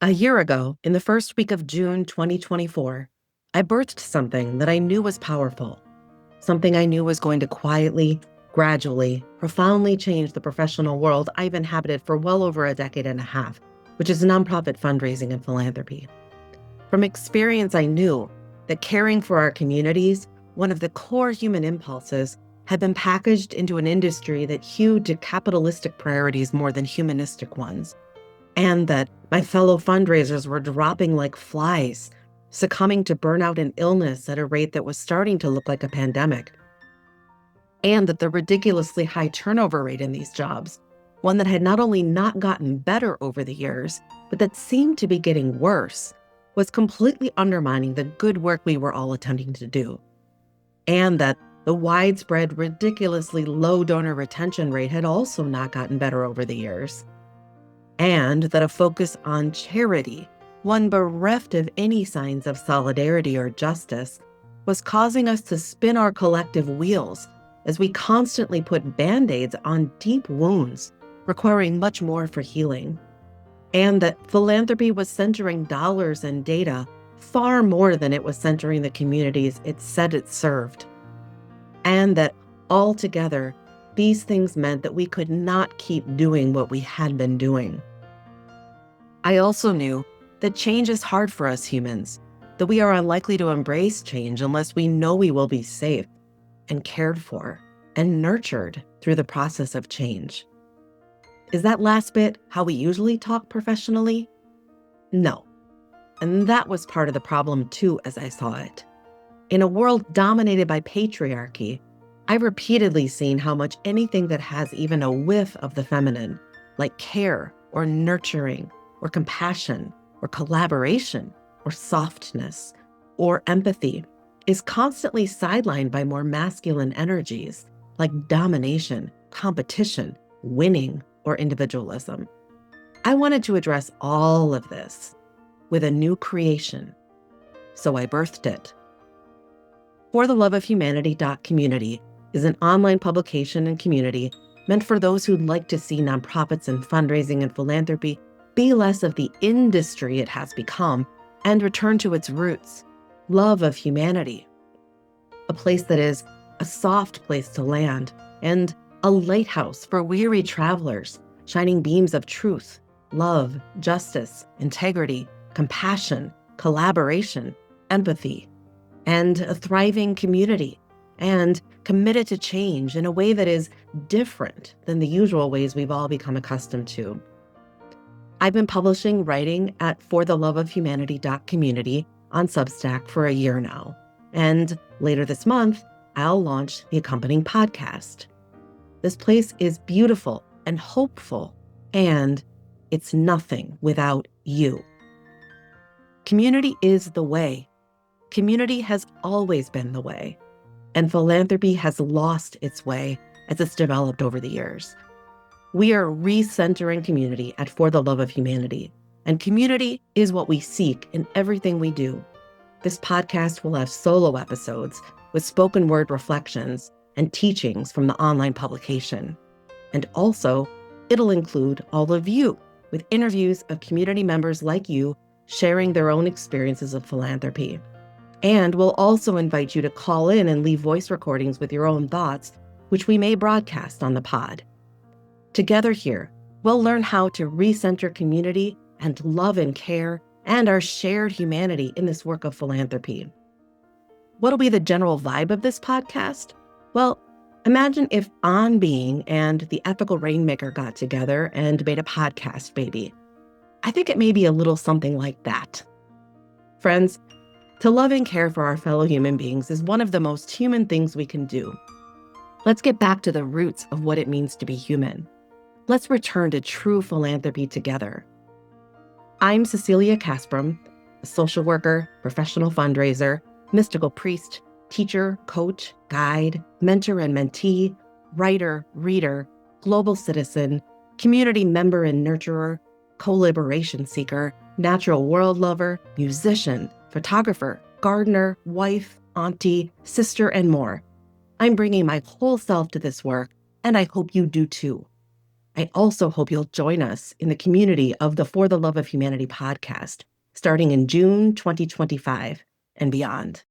A year ago, in the first week of June 2024, I birthed something that I knew was powerful, something I knew was going to quietly, gradually, profoundly change the professional world I've inhabited for well over a decade and a half, which is nonprofit fundraising and philanthropy. From experience, I knew that caring for our communities, one of the core human impulses, had been packaged into an industry that hewed to capitalistic priorities more than humanistic ones, and that my fellow fundraisers were dropping like flies, succumbing to burnout and illness at a rate that was starting to look like a pandemic, and that the ridiculously high turnover rate in these jobs, one that had not only not gotten better over the years, but that seemed to be getting worse, was completely undermining the good work we were all attempting to do, and that the widespread, ridiculously low donor retention rate had also not gotten better over the years, and that a focus on charity, one bereft of any signs of solidarity or justice, was causing us to spin our collective wheels as we constantly put Band-Aids on deep wounds, requiring much more for healing, and that philanthropy was centering dollars and data far more than it was centering the communities it said it served, and that altogether, these things meant that we could not keep doing what we had been doing. I also knew that change is hard for us humans, that we are unlikely to embrace change unless we know we will be safe and cared for and nurtured through the process of change. Is that last bit how we usually talk professionally? No. And that was part of the problem too, as I saw it. In a world dominated by patriarchy, I've repeatedly seen how much anything that has even a whiff of the feminine, like care or nurturing or compassion or collaboration or softness or empathy, is constantly sidelined by more masculine energies like domination, competition, winning, or individualism. I wanted to address all of this with a new creation, so I birthed it. For the Love of Humanity.community is an online publication and community meant for those who'd like to see nonprofits and fundraising and philanthropy be less of the industry it has become and return to its roots, love of humanity, a place that is a soft place to land and a lighthouse for weary travelers, shining beams of truth, love, justice, integrity, compassion, collaboration, empathy, and a thriving community, and committed to change in a way that is different than the usual ways we've all become accustomed to. I've been publishing writing at fortheloveofhumanity.community on Substack for a year now, and later this month, I'll launch the accompanying podcast. This place is beautiful and hopeful, and it's nothing without you. Community is the way. Community has always been the way, and philanthropy has lost its way as it's developed over the years. We are recentering community at For the Love of Humanity, and community is what we seek in everything we do. This podcast will have solo episodes with spoken word reflections and teachings from the online publication. And also, it'll include all of you with interviews of community members like you sharing their own experiences of philanthropy. And we'll also invite you to call in and leave voice recordings with your own thoughts, which we may broadcast on the pod. Together here, we'll learn how to recenter community and love and care and our shared humanity in this work of philanthropy. What'll be the general vibe of this podcast? Well, imagine if On Being and the Ethical Rainmaker got together and made a podcast baby. I think it may be a little something like that. Friends, to love and care for our fellow human beings is one of the most human things we can do. Let's get back to the roots of what it means to be human. Let's return to true philanthropy together. I'm Cecilia Kasprom, a social worker, professional fundraiser, mystical priest, teacher, coach, guide, mentor and mentee, writer, reader, global citizen, community member and nurturer, co-liberation seeker, natural world lover, musician, photographer, gardener, wife, auntie, sister, and more. I'm bringing my whole self to this work, and I hope you do too. I also hope you'll join us in the community of the For the Love of Humanity podcast, starting in June 2025 and beyond.